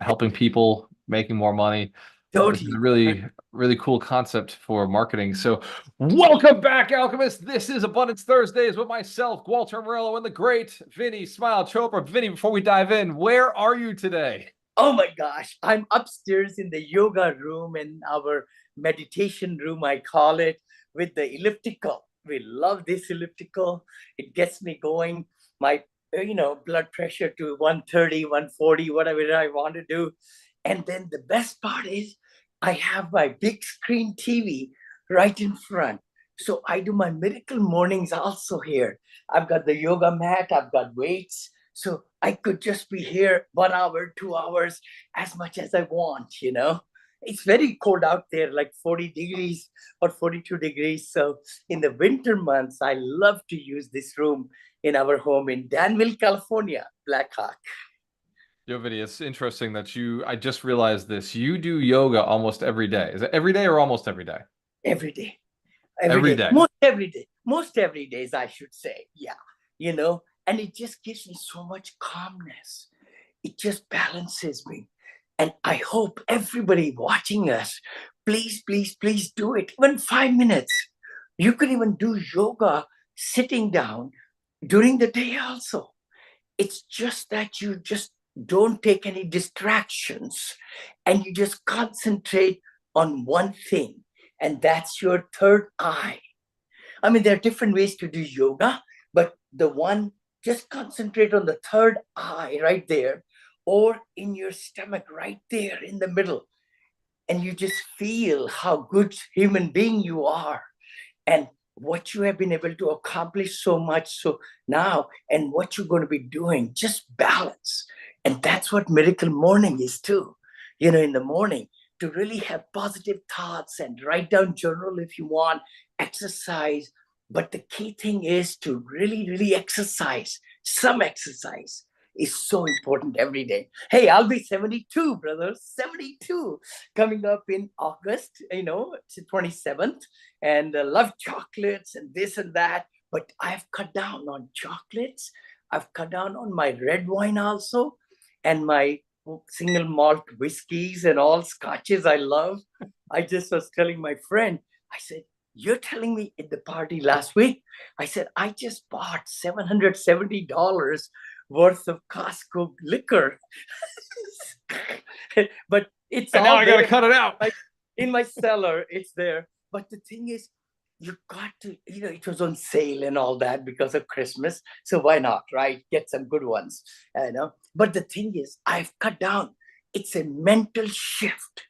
helping people, making more money. This is a Totally. really cool concept for marketing. So, welcome back, Alchemists. This is Abundance Thursdays with myself, Walter Morello, and the great Vinney Smile Chopra. Vinney, before we dive in, where are you today? Oh my gosh. I'm upstairs in the yoga room in our meditation room, I call it, with the elliptical. We love this elliptical. It gets me going. My, blood pressure to 130, 140, whatever I want to do. And then the best part is I have my big screen TV right in front. So I do my miracle mornings also here. I've got the yoga mat, I've got weights. So I could just be here 1 hour, 2 hours, as much as I want. It's very cold out there, like 40 degrees or 42 degrees. So in the winter months, I love to use this room in our home in Danville, California, Blackhawk. Yo, Vinney, it's interesting that I just realized this. You do yoga almost every day. Is it every day or almost every day? Every day, every Every day, day. most every days, I should say. Yeah, and it just gives me so much calmness. It just balances me. And I hope everybody watching us, please, please, please do it. Even 5 minutes. You can even do yoga sitting down during the day also. It's just that you just don't take any distractions and you just concentrate on one thing, and that's your third eye. I mean, there are different ways to do yoga, but the one, just concentrate on the third eye right there, or in your stomach right there in the middle. And you just feel how good human being you are and what you have been able to accomplish so much so now and what you're going to be doing. Just balance. And that's what miracle morning is too. In the morning, to really have positive thoughts and write down journal if you want, exercise. But the key thing is to really, really exercise. Some exercise is so important every day. Hey, I'll be 72, brother. 72 coming up in August, it's the 27th, and love chocolates and this and that. But I've cut down on chocolates. I've cut down on my red wine also, and my single malt whiskeys and all scotches I love. I just was telling my friend, I said, you're telling me at the party last week, I said, I just bought $770 worth of Costco liquor. But it's And now all I got to there. cut it out. Like in my cellar, it's there. But the thing is, you got to, it was on sale and all that because of Christmas. So why not, right? Get some good ones. But the thing is, I've cut down. It's a mental shift.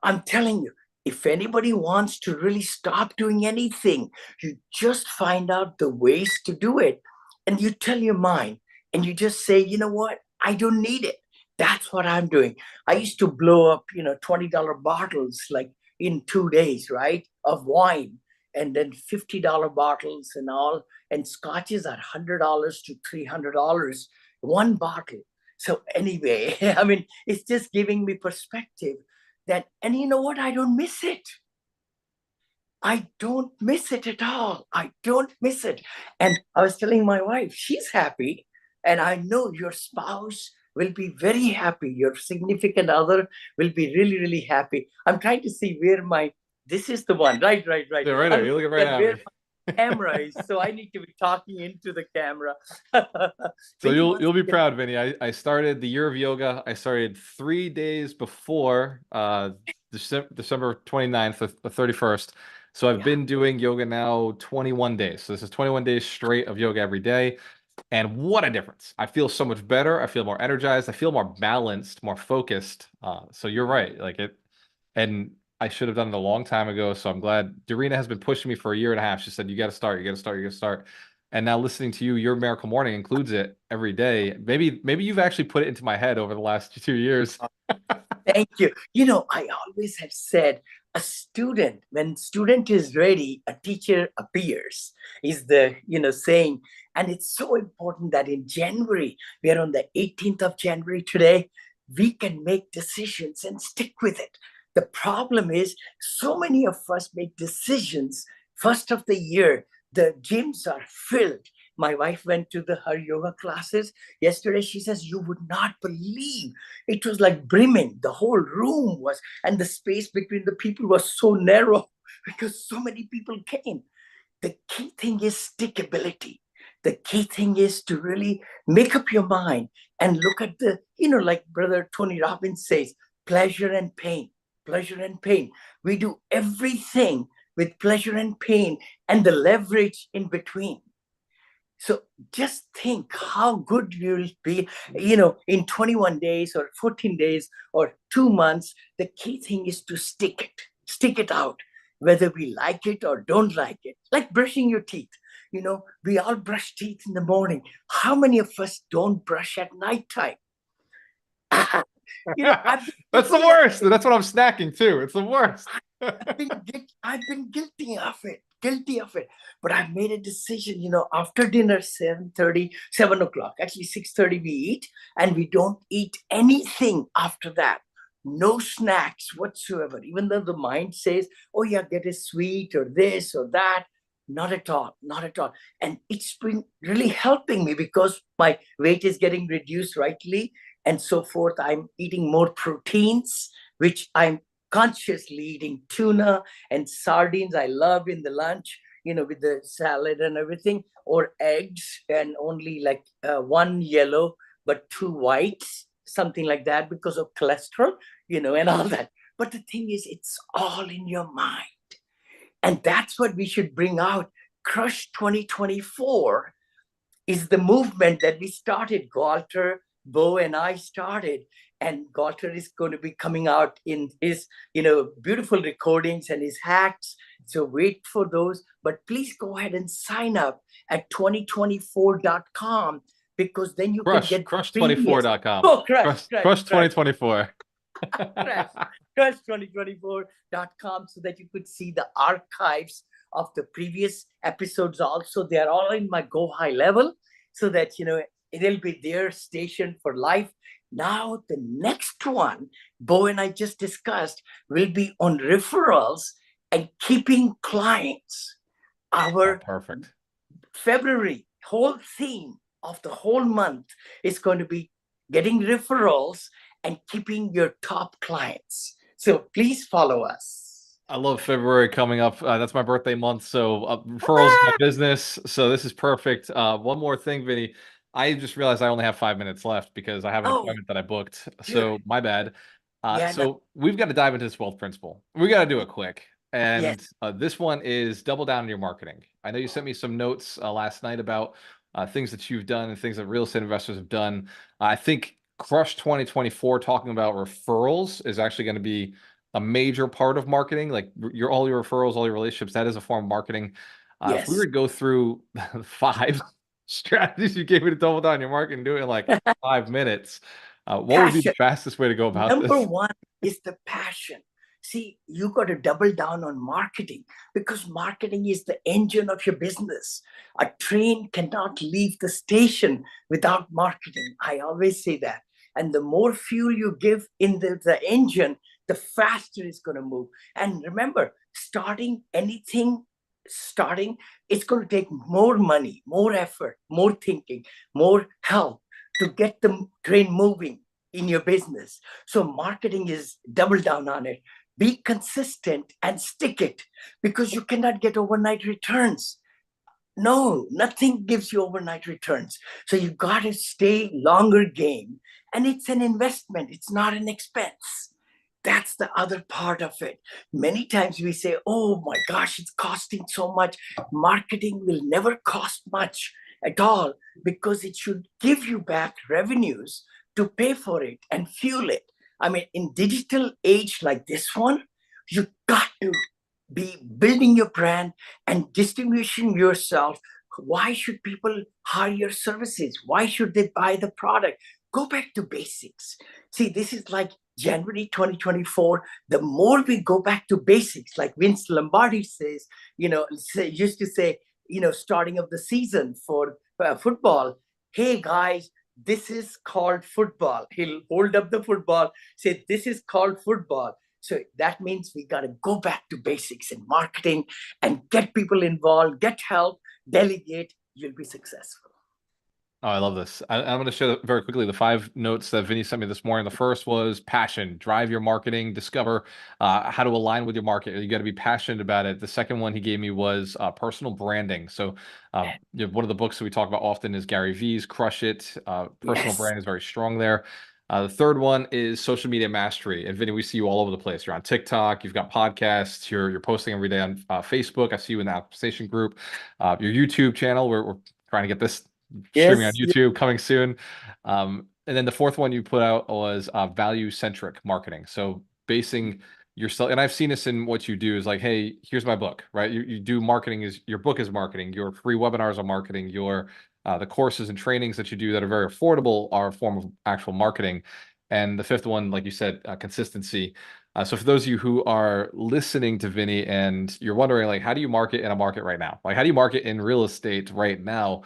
I'm telling you, if anybody wants to really stop doing anything, you just find out the ways to do it. And you tell your mind, and you just say, you know what? I don't need it. That's what I'm doing. I used to blow up, $20 bottles like in 2 days, right? Of wine, and then $50 bottles and all. And scotches are $100 to $300 one bottle. So anyway, I mean, it's just giving me perspective that, and you know what? I don't miss it. I don't miss it at all. I don't miss it. And I was telling my wife, she's happy. And I know your spouse will be very happy. Your significant other will be really, really happy. I'm trying to see where this is the one. Right, right, right. Yeah, right I'm there. looking You're looking right at at where me. my camera is. So I need to be talking into the camera. So Vinny you'll wants you'll be to proud, Vinny. I started the year of yoga. I started 3 days before December 29th, the 31st. So I've yeah. been doing yoga now 21 days. So this is 21 days straight of yoga every day. And what a difference. I feel so much better. I feel more energized. I feel more balanced, more focused. So you're right. And I should have done it a long time ago. So I'm glad Dorina has been pushing me for a year and a half. She said, you got to start, you got to start, you got to start. And now listening to you, your Miracle Morning includes it every day. Maybe you've actually put it into my head over the last 2 years. Thank you. I always have said when student is ready, a teacher appears, is the, saying. And it's so important that in January, we are on the 18th of January today, we can make decisions and stick with it. The problem is so many of us make decisions first of the year. The gyms are filled My wife went to her yoga classes yesterday. She says, you would not believe, it was like brimming. The whole room was, and the space between the people was so narrow because so many people came. The key thing is stickability. The key thing is to really make up your mind and look at the, like Brother Tony Robbins says, pleasure and pain, pleasure and pain. We do everything with pleasure and pain and the leverage in between. So just think how good you'll be, in 21 days or 14 days or 2 months. The key thing is to stick it out, whether we like it or don't like it. Like brushing your teeth. We all brush teeth in the morning. How many of us don't brush at nighttime? That's the worst. That's what I'm snacking too. It's the worst. I've been guilty of it. But I made a decision, after dinner, 7:30, 7 o'clock, actually 6:30 we eat, and we don't eat anything after that. No snacks whatsoever, even though the mind says, oh yeah, get a sweet or this or that. Not at all, not at all. And it's been really helping me because my weight is getting reduced rightly and so forth. I'm eating more proteins, which I'm consciously eating tuna and sardines. I love in the lunch, with the salad and everything, or eggs, and only like one yellow, but two whites, something like that, because of cholesterol, and all that. But the thing is, it's all in your mind. And that's what we should bring out. Crush 2024 is the movement that we started. Galter, Bo, and I started. And Galter is going to be coming out in his, beautiful recordings and his hacks. So wait for those. But please go ahead and sign up at 2024.com, because then you can get crush24.com. Oh, Crush 2024. Crush2024.com, so that you could see the archives of the previous episodes also. They are all in my Go High level, so that it'll be their station for life. Now the next one, Bo and I just discussed, will be on referrals and keeping clients. Our perfect February whole theme of the whole month is going to be getting referrals and keeping your top clients. So please follow us. I love February coming up. That's my birthday month. So referrals is my business. So this is perfect. One more thing, Vinny. I just realized I only have 5 minutes left because I have an appointment that I booked. So my bad. So we've got to dive into this wealth principle. We got to do it quick. And this one is double down on your marketing. I know you sent me some notes last night about things that you've done and things that real estate investors have done. I think Crush 2024, talking about referrals, is actually going to be a major part of marketing. Like all your referrals, all your relationships, that is a form of marketing. If we were to go through 5 strategies you gave me to double down your marketing, do it in like 5 minutes, what would be the fastest way to go about this? Number one is the passion. See, you got to double down on marketing, because marketing is the engine of your business. A train cannot leave the station without marketing. I always say that. And the more fuel you give in the engine, the faster it's going to move. And remember, anything, it's going to take more money, more effort, more thinking, more help to get the train moving in your business. So marketing is double down on it. Be consistent and stick it, because you cannot get overnight returns. No, nothing gives you overnight returns. So you got to stay longer game. And it's an investment. It's not an expense. That's the other part of it. Many times we say, oh my gosh, it's costing so much. Marketing will never cost much at all, because it should give you back revenues to pay for it and fuel it. I mean, in digital age like this one, you got to be building your brand and distinguishing yourself. Why should people hire your services? Why should they buy the product? Go back to basics. See, this is like January 2024. The more we go back to basics, like Vince Lombardi says, used to say, starting of the season for football, hey guys, this is called football. He'll hold up the football, say, this is called football. So that means we got to go back to basics in marketing and get people involved, get help, delegate, you'll be successful. Oh, I love this. I'm going to share very quickly the 5 notes that Vinny sent me this morning. The first was passion, drive your marketing, discover how to align with your market. You got to be passionate about it. The second one he gave me was personal branding. So, one of the books that we talk about often is Gary V's Crush It. Personal Yes. brand is very strong there. The third one is social media mastery. And Vinny, we see you all over the place. You're on TikTok, you've got podcasts, you're posting every day on Facebook. I see you in the Optimization group, your YouTube channel. We're trying to get this streaming on Yes. YouTube coming soon. And then the fourth one you put out was value centric marketing. So basing yourself, and I've seen this in what you do is like, hey, here's my book, right? You do marketing, is your book is marketing, your free webinars are marketing, your the courses and trainings that you do that are very affordable are a form of actual marketing. And the fifth one, like you said, consistency. So for those of you who are listening to Vinny and you're wondering, like, how do you market in a market right now? Like, how do you market in real estate right now?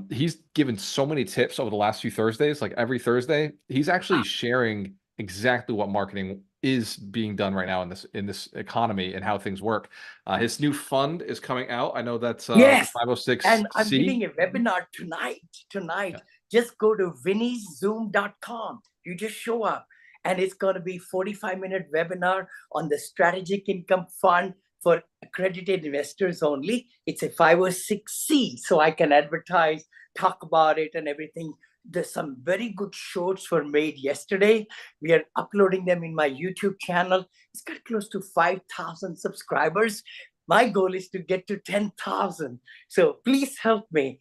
He's given so many tips over the last few Thursdays. Like every Thursday, he's actually sharing exactly what marketing is being done right now in this economy and how things work. His new fund is coming out. I know that's the Yes. And I'm 506C. giving a webinar tonight. Just go to vinnyzoom.com. You just show up, and it's going to be 45-minute webinar on the strategic income fund for accredited investors only. It's a 506C, so I can advertise, talk about it and everything. There's some very good shorts were made yesterday. We are uploading them in my YouTube channel. It's got close to 5,000 subscribers. My goal is to get to 10,000. So please help me,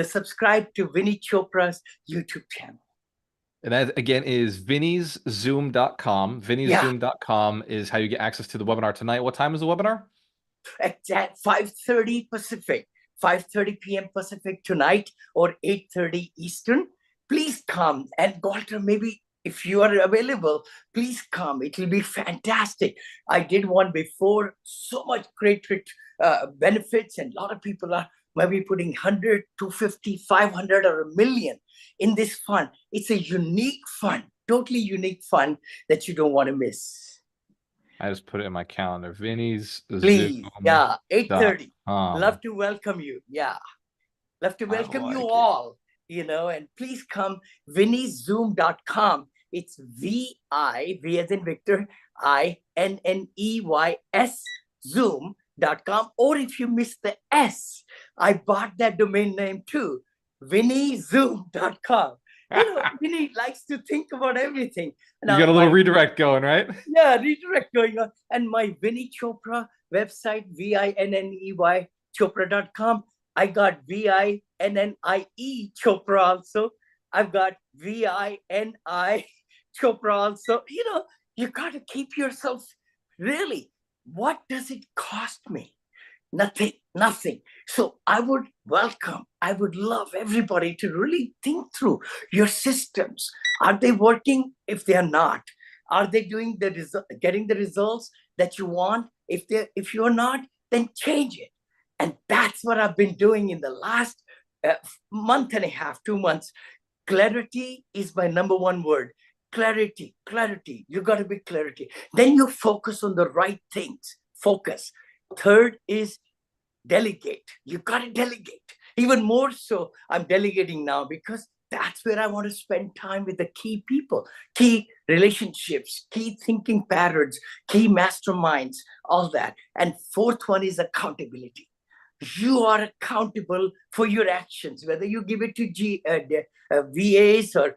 subscribe to Vinney Chopra's YouTube channel. And that again is vinnyzoom.com. Vinnyzoom.com is how you get access to the webinar tonight. What time is the webinar? At 5:30 Pacific, 5:30 p.m. Pacific tonight, or 8:30 Eastern. Please come. And Walter, maybe if you are available, please come. It will be fantastic. I did one before, so much great benefits, and a lot of people are maybe putting 100, 250, 500, or a million in this fund. It's a unique fund, totally unique fund that you don't want to miss. I just put it in my calendar. Vinny's Please, Zoom. 8:30. Love to welcome you. Yeah, love to welcome you all. And please come. vinnyzoom.com. It's V as in Victor, INNEYS Zoom.com. Or if you miss the S, I bought that domain name too. vinnyzoom.com. Vinney likes to think about everything. You got a little redirect going, right? Yeah, redirect going on. And my Vinney Chopra website, VINNEY Chopra.com. I got VINNIE Chopra also. I've got VINI Chopra also. You got to keep yourself really. What does it cost me? Nothing. So I would love everybody to really think through your systems. Are they working? If they are not, are they doing getting the results that you want? If you're not, then change it. And that's what I've been doing in the last month and a half, 2 months. Clarity is my number one word. Clarity. You got to be clarity. Then you focus on the right things. Focus. Third is delegate. You got to delegate. Even more so, I'm delegating now because that's where I want to spend time with the key people, key relationships, key thinking patterns, key masterminds, all that. And fourth one is accountability. You are accountable for your actions, whether you give it to VAs or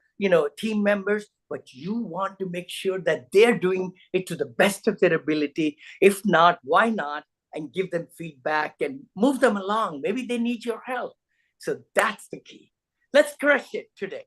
team members, but you want to make sure that they're doing it to the best of their ability. If not, why not? And give them feedback and move them along. Maybe they need your help. So that's the key. Let's crush it today.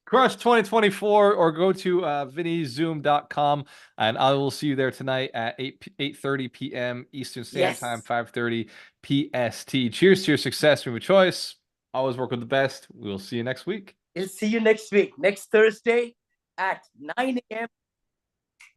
Crush 2024, or go to vinnyzoom.com, and I will see you there tonight at 8:30 p.m. Eastern Standard Time, 5:30 PST. Cheers to your success, move a choice. Always work with the best. We'll see you next week. We'll see you next week, next Thursday at 9 a.m.